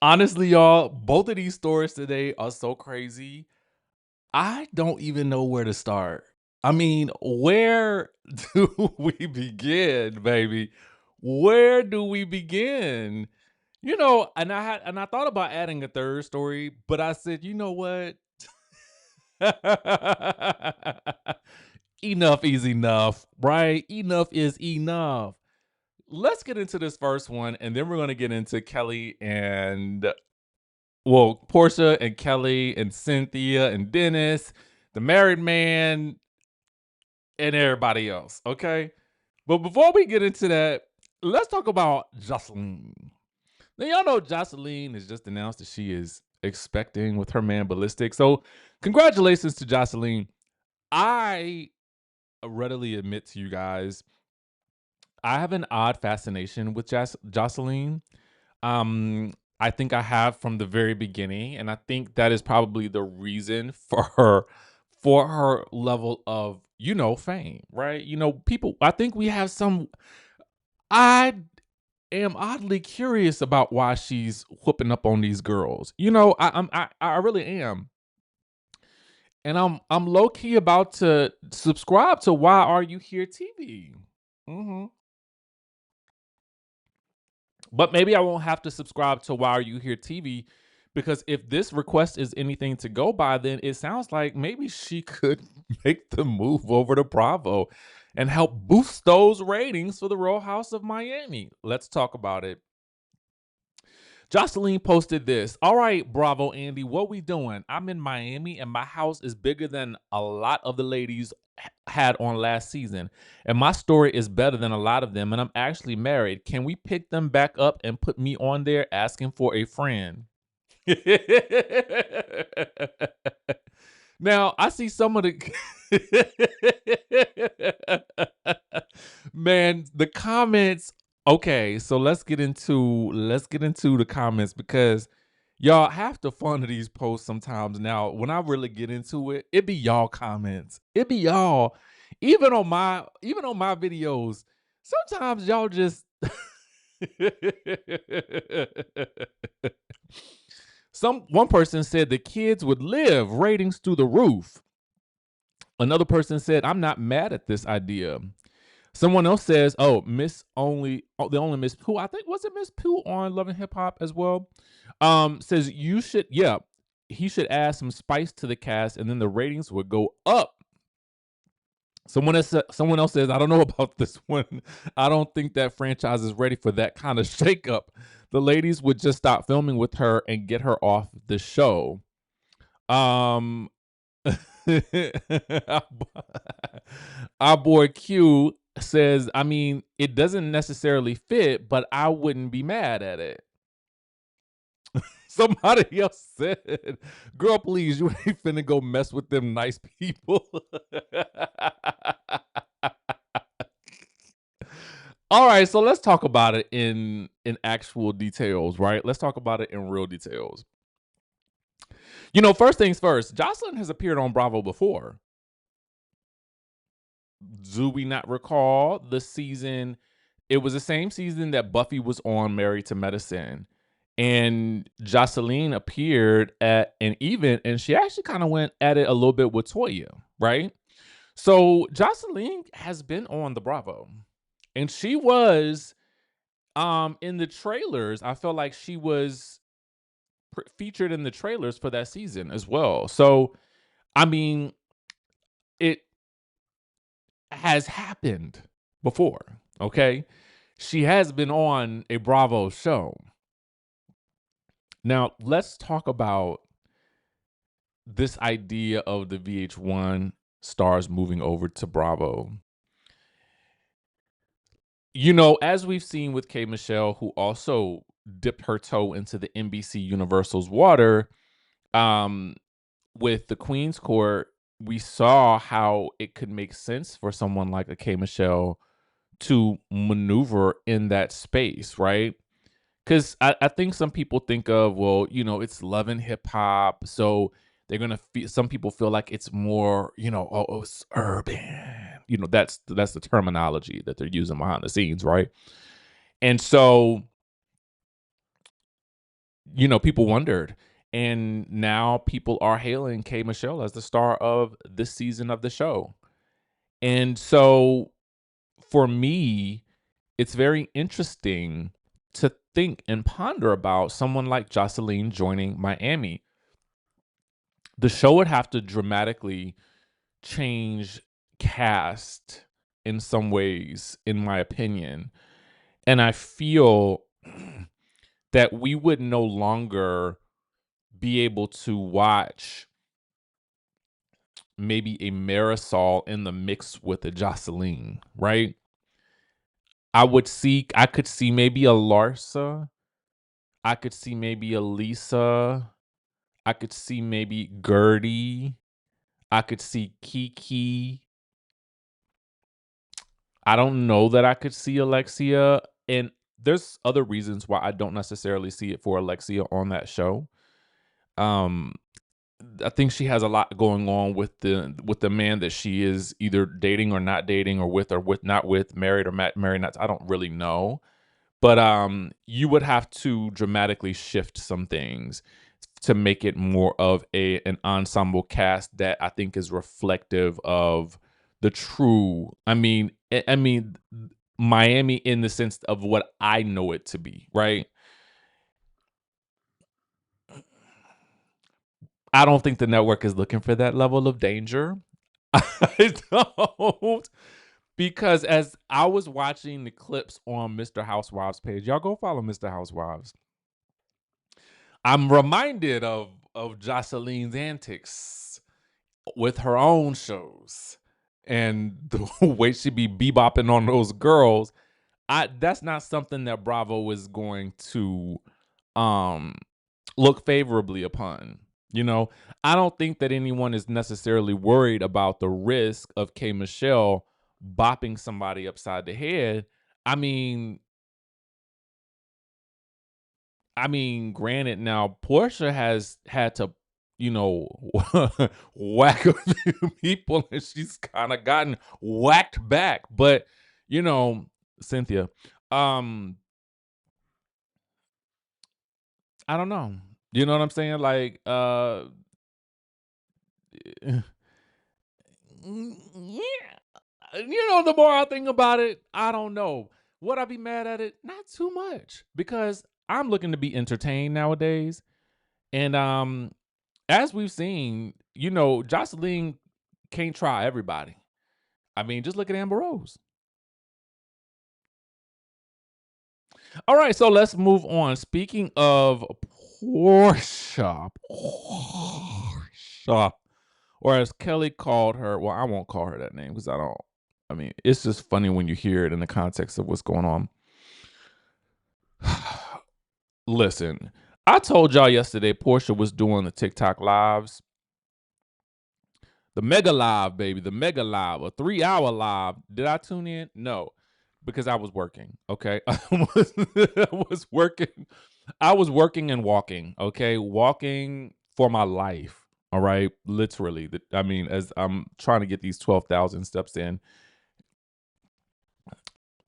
Honestly, y'all, both of these stories today are so crazy. I don't even know where to start. I mean, where do we begin, baby? Where do we begin? And I thought about adding a third story, but I said, you know what? Enough is enough, right? Enough is enough. Let's get into this first one, and then we're going to get into Kelly and Porsha and Kelly and Cynthia and Dennis, the married man, and everybody else. Okay. But before we get into that, let's talk about Joseline. Now, y'all know Joseline has just announced that she is expecting with her man Ballistic. So, congratulations to Joseline. I readily admit to you guys, I have an odd fascination with Joseline. Um, I think I have from the very beginning, and I think that is probably the reason for her level of fame, right? People. I think we have some. I am oddly curious about why she's whooping up on these girls. I really am, and I'm low key about to subscribe to Why Are You Here TV. hmm But maybe I won't have to subscribe to Why Are You Here TV, because if this request is anything to go by, then it sounds like maybe she could make the move over to Bravo and help boost those ratings for the Real House of Miami. Let's talk about it. Joseline posted this. All right, Bravo Andy, what we doing? I'm in Miami and my house is bigger than a lot of the ladies had on last season. And my story is better than a lot of them. And I'm actually married. Can we pick them back up and put me on there asking for a friend? Now, I see some of the man, the comments. Okay, so let's get into the comments, because y'all, half the fun of these posts sometimes now, when I really get into it, it be y'all comments. It be y'all. Even on my videos, sometimes y'all just one person said the kids would live, ratings through the roof. Another person said, I'm not mad at this idea. Someone else says, "Oh, the only Miss Pooh. I think, was it Miss Pooh on Love and Hip Hop as well?" Says you should, yeah, he should add some spice to the cast, and then the ratings would go up. Someone else says, "I don't know about this one. I don't think that franchise is ready for that kind of shakeup. The ladies would just stop filming with her and get her off the show." Um, our boy Q says, I mean, it doesn't necessarily fit, but I wouldn't be mad at it. Somebody else said, girl, please, you ain't finna go mess with them nice people. All right, so let's talk about it in actual details, right? Let's talk about it in real details. First things first, Joseline has appeared on Bravo before. Do we not recall the season? It was the same season that Buffy was on Married to Medicine. And Joseline appeared at an event, and she actually kind of went at it a little bit with Toya, right? So Joseline has been on the Bravo. And she was in the trailers. I felt like she was featured in the trailers for that season as well. So, I mean, it has happened before, okay? She has been on a Bravo show. Now, let's talk about this idea of the VH1 stars moving over to Bravo. As we've seen with K. Michelle, who also dipped her toe into the NBC Universal's water, um, with the Queen's Court, we saw how it could make sense for someone like a K. Michelle to maneuver in that space, right? Because I think some people think of, well, it's Love and Hip Hop, so they're gonna feel. Some people feel like it's more, it's urban. That's the terminology that they're using behind the scenes, right? And so people wondered. And now people are hailing K Michelle as the star of this season of the show. And so for me, it's very interesting to think and ponder about someone like Joseline joining Miami. The show would have to dramatically change cast in some ways, in my opinion. And I feel that we would no longer be able to watch maybe a Marisol in the mix with a Joseline, right? I could see maybe a Larsa. I could see maybe a Lisa. I could see maybe Gertie. I could see Kiki. I don't know that I could see Alexia. And there's other reasons why I don't necessarily see it for Alexia on that show. Um, I think she has a lot going on with the man that she is either dating or not dating, or with not with, married or married not. I don't really know. But you would have to dramatically shift some things to make it more of an ensemble cast that I think is reflective of the true. I mean, Miami in the sense of what I know it to be, right? I don't think the network is looking for that level of danger. I don't. Because as I was watching the clips on Mr. Housewives page, y'all go follow Mr. Housewives. I'm reminded of Joceline's antics with her own shows and the way she be bebopping on those girls. That's not something that Bravo is going to um look favorably upon. I don't think that anyone is necessarily worried about the risk of K Michelle bopping somebody upside the head. I mean, granted, now Porsha has had to, whack a few people, and she's kind of gotten whacked back. But you know, Cynthia, um, I don't know. You know what I'm saying? Like, yeah. The more I think about it, I don't know. Would I be mad at it? Not too much, because I'm looking to be entertained nowadays. And as we've seen, Jocelyn can't try everybody. I mean, just look at Amber Rose. All right, so let's move on. Speaking of Porsha, or as Kelly called her, well, I won't call her that name because I mean, it's just funny when you hear it in the context of what's going on. Listen, I told y'all yesterday Porsha was doing the TikTok lives. The mega live, baby, the mega live, a 3-hour live. Did I tune in? No, because I was working. Okay, I was working. I was working and walking. Okay, walking for my life. All right, literally. I mean, as I'm trying to get these 12,000 steps in,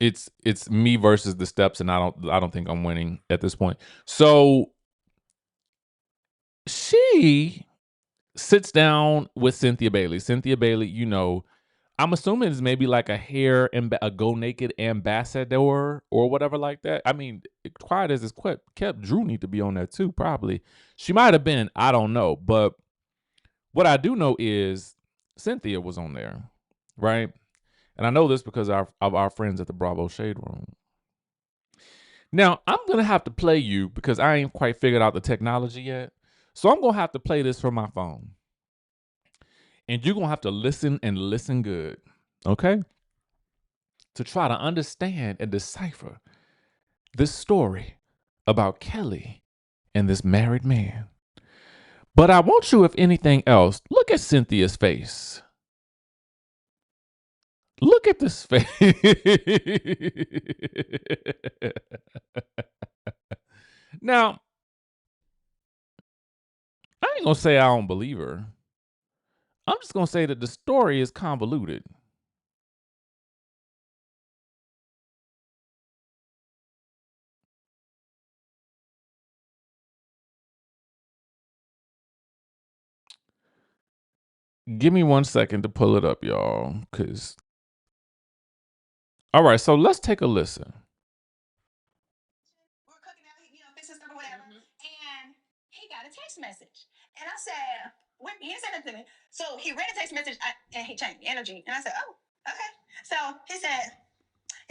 it's me versus the steps, and I don't think I'm winning at this point. So she sits down with Cynthia Bailey. Cynthia Bailey, I'm assuming it's maybe like a Go Naked ambassador or whatever like that. I mean, quiet as it's kept, Drew need to be on there too, probably. She might have been, I don't know. But what I do know is Cynthia was on there, right? And I know this because of our friends at the Bravo Shade Room. Now, I'm going to have to play you because I ain't quite figured out the technology yet. So I'm going to have to play this from my phone. And you're going to have to listen and listen good, okay? To try to understand and decipher this story about Kelly and this married man. But I want you, if anything else, look at Cynthia's face. Look at this face. Now, I ain't going to say I don't believe her. I'm just going to say that the story is convoluted. Give me 1 second to pull it up, y'all. All right, so let's take a listen. We're cooking out, fixing stuff or whatever. And he got a text message. And I said, he sent it to me. So he read a text message and he changed energy. And I said, oh, okay. So he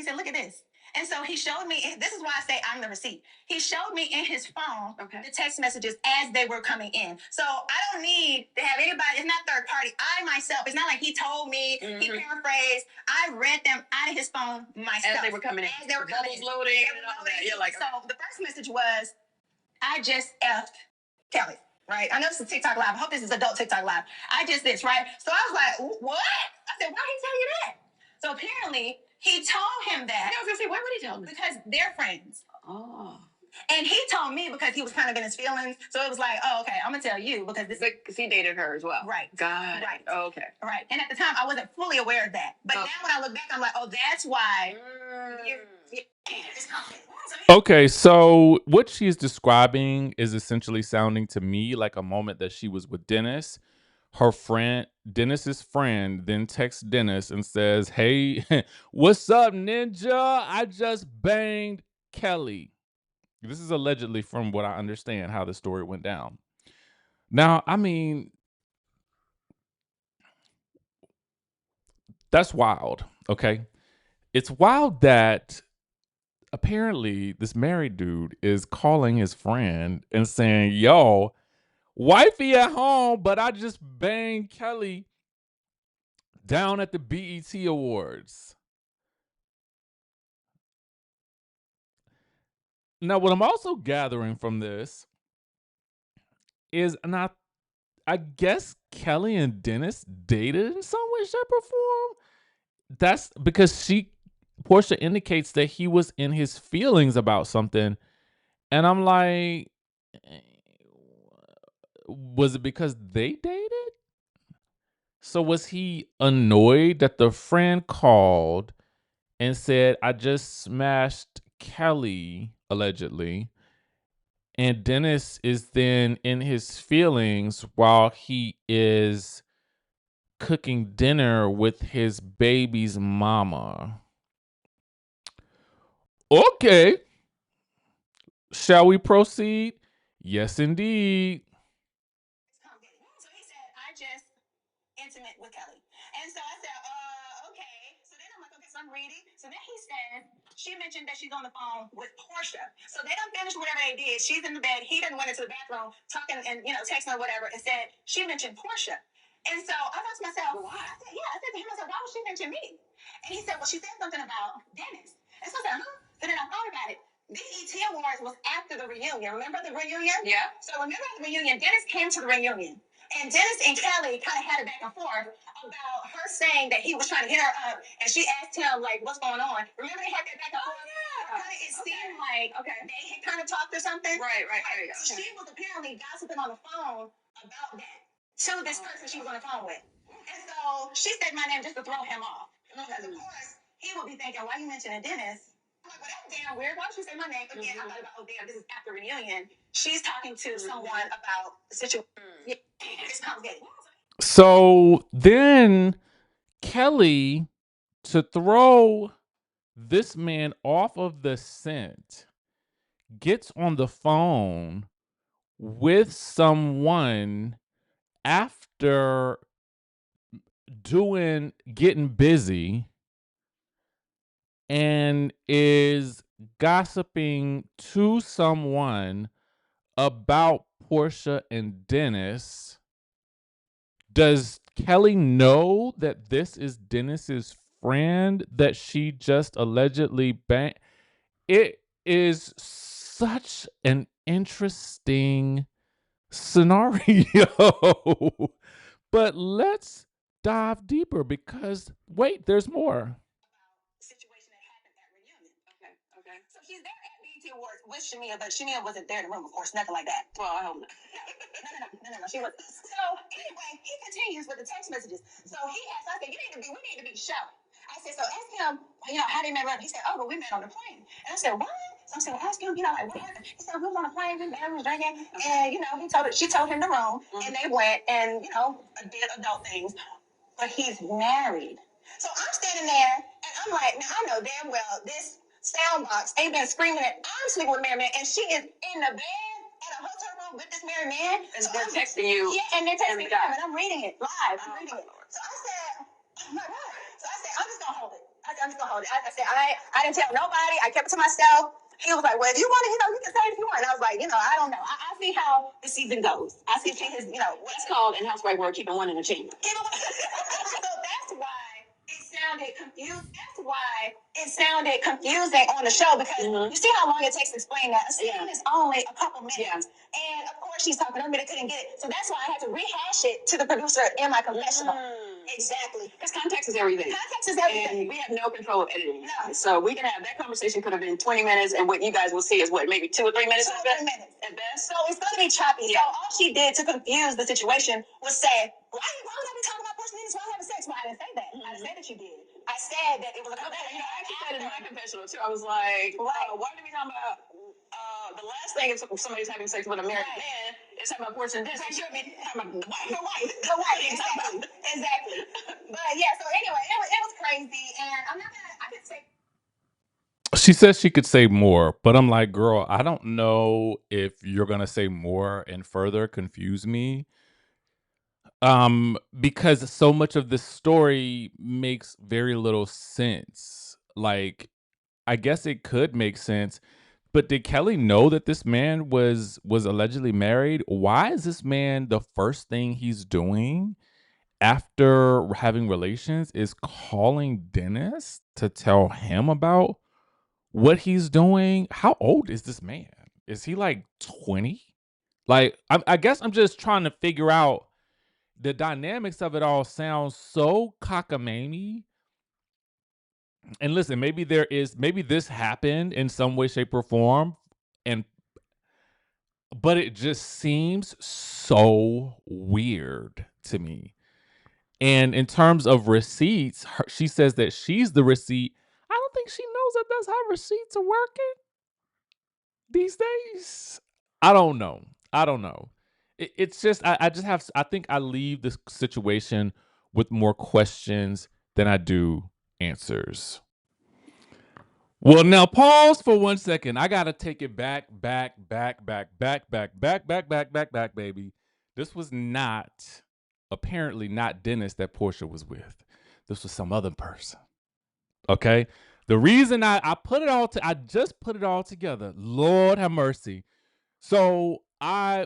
said, look at this. And so he showed me, this is why I say I'm the receipt. He showed me in his phone the text messages as they were coming in. So I don't need to have anybody, it's not third party. I myself, it's not like he told me, he paraphrased. I read them out of his phone myself. As they were coming in. As they were coming in. Loading and all that. You're like, so the first message was, I just effed Kelly. Right? I know this is TikTok Live. I hope this is adult TikTok Live. I just this, right? So I was like, what? I said, why did he tell you that? So apparently, he told him that. I was going to say, why would he tell him? Because they're friends. Oh. And he told me because he was kind of in his feelings. So it was like, oh, okay, I'm going to tell you because this. Because he dated her as well. Right. God. Right. Oh, okay. Right. And at the time, I wasn't fully aware of that. But now when I look back, I'm like, oh, that's why. Okay, so what she's describing is essentially sounding to me like a moment that she was with Dennis. Her friend, Dennis's friend, then texts Dennis and says, "Hey, what's up, ninja? I just banged Kelly." This is allegedly from what I understand how the story went down. Now, I mean, that's wild, okay? It's wild that apparently this married dude is calling his friend and saying, "Yo, wifey at home, but I just banged Kelly down at the BET Awards." Now, what I'm also gathering from this is not, I guess Kelly and Dennis dated in some way, shape, or form. That's because Porsha indicates that he was in his feelings about something. And I'm like, was it because they dated? So was he annoyed that the friend called and said, I just smashed Kelly, allegedly, and Dennis is then in his feelings while he is cooking dinner with his baby's mama? Okay. Shall we proceed? Yes, indeed. So he said, I just intimate with Kelly. And so I said, okay. So then I'm like, okay, so I'm reading. So then he said, she mentioned that she's on the phone with Porsha. So they don't finish whatever they did. She's in the bed. He done went into the bathroom talking and, texting or whatever and said, she mentioned Porsha. And so I thought to myself, why? I said to him, I said, why would she mention me? And he said, well, she said something about Dennis. And so I said, huh? So then I thought about it. BET Awards was after the reunion. Remember the reunion? Yeah. So remember the reunion, Dennis came to the reunion. And Dennis and Kelly kind of had a back and forth about her saying that he was trying to hit her up, and she asked him like, "What's going on?" Remember they had that back and forth. Yeah. It seemed like they had kind of talked or something. Right. So she was apparently gossiping on the phone about that to this person she was on the phone with, and so she said my name just to throw him off because of course he would be thinking, "Why are you mentioning Dennis?" I'm like, well, that's damn weird. Why don't you say my name again? I thought about, oh damn, this is after reunion. She's talking to someone about the situation. Yeah, it's complicated. So then Kelly, to throw this man off of the scent, gets on the phone with someone after getting busy and is gossiping to someone about Porsha and Dennis. Does Kelly know that this is Dennis's friend that she just allegedly banged? It is such an interesting scenario. But let's dive deeper because wait, there's more. Situation that happened at reunion. Okay. So she's there at BET Awards with Shamia, but Shamia wasn't there in the room, of course, nothing like that. Well, I hope not. No, she wasn't. So anyway, he continues with the text messages. So he asked, I said, we need to be show. I said, so ask him, how they met up. He said, oh, well, we met on the plane. And I said, what? So I said, well, ask him, like, what happened? He said, we was on a plane, we was drinking, and, she told him the room, and they went and, did adult things. But he's married. So I'm standing there, and I'm like, now I know damn well this sound box ain't been screaming that I'm sleeping with a married man, and she is in the bed at a hotel room with this married man. And so they're texting you. Yeah, and they're texting me, and I'm reading it live. I'm reading it. So I said, oh my God. So I said, I'm just going to hold it. I'm just going to hold it. I said, I didn't tell nobody. I kept it to myself. He was like, well, if you want to, you can say it if you want. And I was like, I don't know. I see how the season goes. I see if she has, what's called in housewife work, keeping one in the chamber. So that's why it sounded confused. That's why it sounded confusing on the show because you see how long it takes to explain that. A scene is only a couple minutes. Yeah. And of course she's talking over me, they couldn't get it. So that's why I had to rehash it to the producer in my confessional. Exactly. Because context is everything. Context is everything. And we have no control of editing. No. So we can have that conversation could have been 20 minutes, and what you guys will see is what, maybe 2 or 3 minutes? 2 or 3 minutes. At best. So it's going to be choppy. Yeah. So all she did to confuse the situation was say, why would I be talking about Porsha and having sex? Well, I didn't say that. I didn't say that you did. I said that it was a couple I actually said it in my confessional too. I was like, why are we talking about the last thing if somebody's having sex with a married man is talking about Porsha and this. You should be talking about the wife. Exactly. But yeah, so anyway, it was crazy, and I could say. She says she could say more, but I'm like, girl, I don't know if you're gonna say more and further confuse me. Because so much of this story makes very little sense. Like, I guess it could make sense, but did Kelly know that this man was allegedly married? Why is this man the first thing he's doing after having relations is calling Dennis to tell him about what he's doing? How old is this man? Is he like 20? Like, I guess I'm just trying to figure out the dynamics of it all. Sounds so cockamamie. And listen, maybe this happened in some way, shape, or form, but it just seems so weird to me. And in terms of receipts, she says that she's the receipt. I don't think she knows that that's how receipts are working these days. I don't know. It's just I think I leave this situation with more questions than I do answers. Well, now pause for 1 second. I gotta take it back, baby. This was apparently not Dennis that Porsha was with. This was some other person. Okay. The reason I just put it all together. Lord have mercy. So I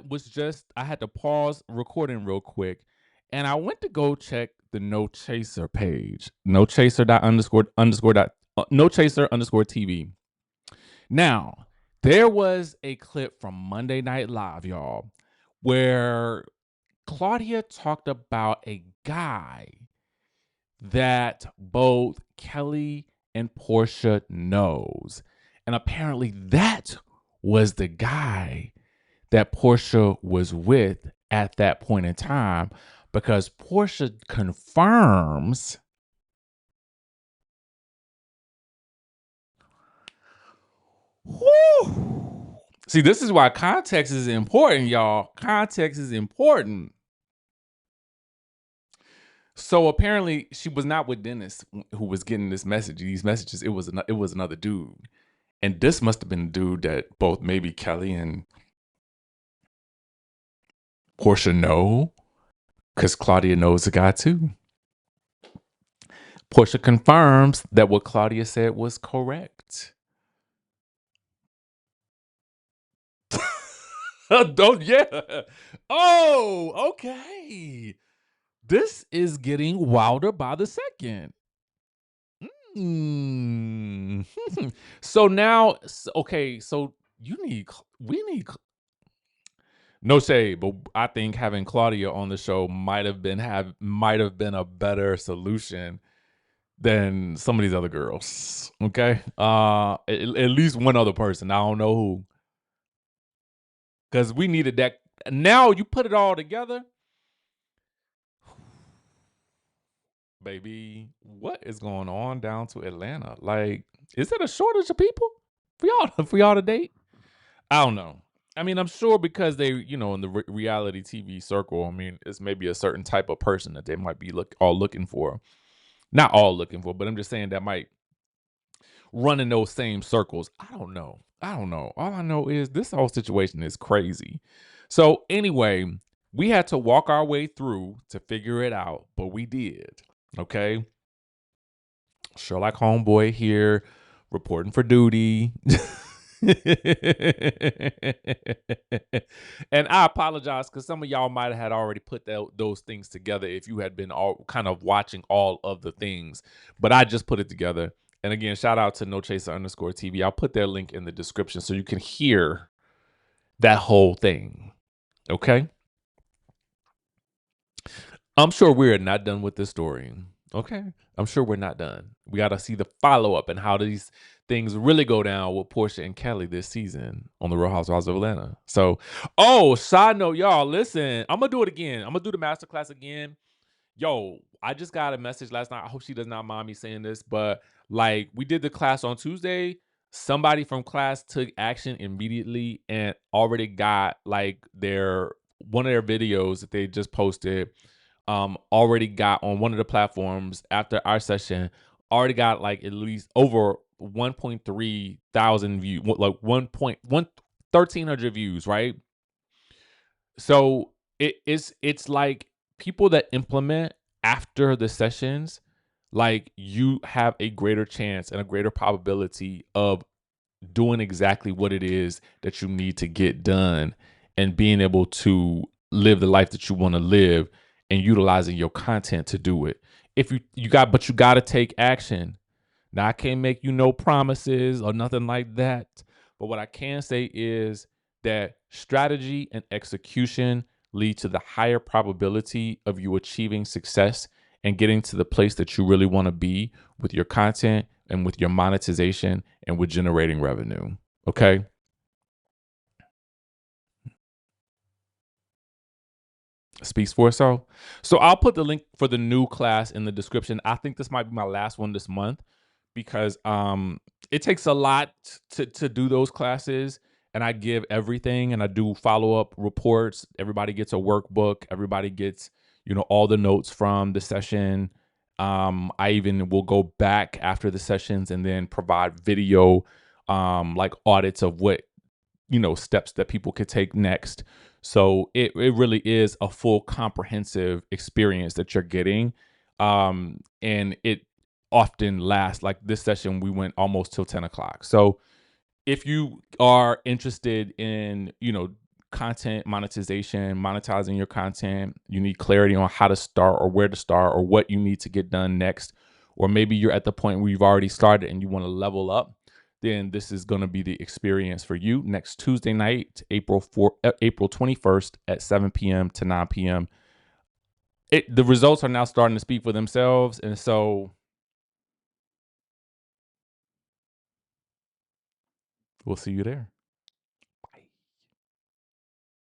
had to pause recording real quick, and I went to go check the No Chaser page. No Chaser TV. Now, there was a clip from Monday Night Live, y'all, where Claudia talked about a guy that both Kelly and Porsha knows. And apparently that was the guy that Porsha was with at that point in time, because Porsha confirms whoo. See, this is why context is important, y'all. Context is important. So apparently she was not with Dennis who was getting these messages. It was another dude. And this must have been the dude that both maybe Kelly and Porsha know, because Claudia knows the guy too. Porsha confirms that what Claudia said was correct. Oh, yeah. Oh, okay. This is getting wilder by the second. So now, okay, so we need no shade, but I think having Claudia on the show might have been a better solution than some of these other girls. Okay, at least one other person. I don't know who, because we needed that. Now you put it all together, baby. What is going on down to Atlanta? Like, is it a shortage of people? for y'all to date? I don't know. I mean, I'm sure because they, in the reality TV circle, I mean, it's maybe a certain type of person that they might be all looking for. Not all looking for, but I'm just saying that might run in those same circles. I don't know. All I know is this whole situation is crazy. So anyway, we had to walk our way through to figure it out, but we did. Okay. Sherlock Homeboy here, reporting for duty. And I apologize because some of y'all might have had already put those things together if you had been all kind of watching all of the things, but I just put it together. And again, shout out to No Chaser _ TV. I'll put their link in the description so you can hear that whole thing. Okay. I'm sure we're not done with this story. Okay. I'm sure we're not done. We got to see the follow up and how these things really go down with Porsha and Kelly this season on the Real Housewives of Atlanta. So, side note, y'all, listen, I'm going to do it again. I'm going to do the masterclass again. Yo, I just got a message last night. I hope she does not mind me saying this, but like we did the class on Tuesday. Somebody from class took action immediately and already got like one of their videos that they just posted already got on one of the platforms after our session, already got like at least over 1.3 thousand views, like 1.1300 views, right? So it's like people that implement after the sessions, like you have a greater chance and a greater probability of doing exactly what it is that you need to get done and being able to live the life that you want to live and utilizing your content to do it. If you got to take action. Now I can't make you no promises or nothing like that, but what I can say is that strategy and execution lead to the higher probability of you achieving success and getting to the place that you really want to be with your content and with your monetization and with generating revenue. Okay. Speaks for itself. So I'll put the link for the new class in the description. I think this might be my last one this month because it takes a lot to do those classes, and I give everything and I do follow-up reports. Everybody gets a workbook, everybody gets, all the notes from the session. I even will go back after the sessions and then provide video like audits of what steps that people could take next. So it really is a full comprehensive experience that you're getting. And it often lasts, like this session, we went almost till 10 o'clock. So if you are interested in, content monetization, monetizing your content, you need clarity on how to start or where to start or what you need to get done next, or maybe you're at the point where you've already started and you want to level up, then this is going to be the experience for you. Next Tuesday night, April 21st at 7 p.m. to 9 p.m. The results are now starting to speak for themselves. And so we'll see you there.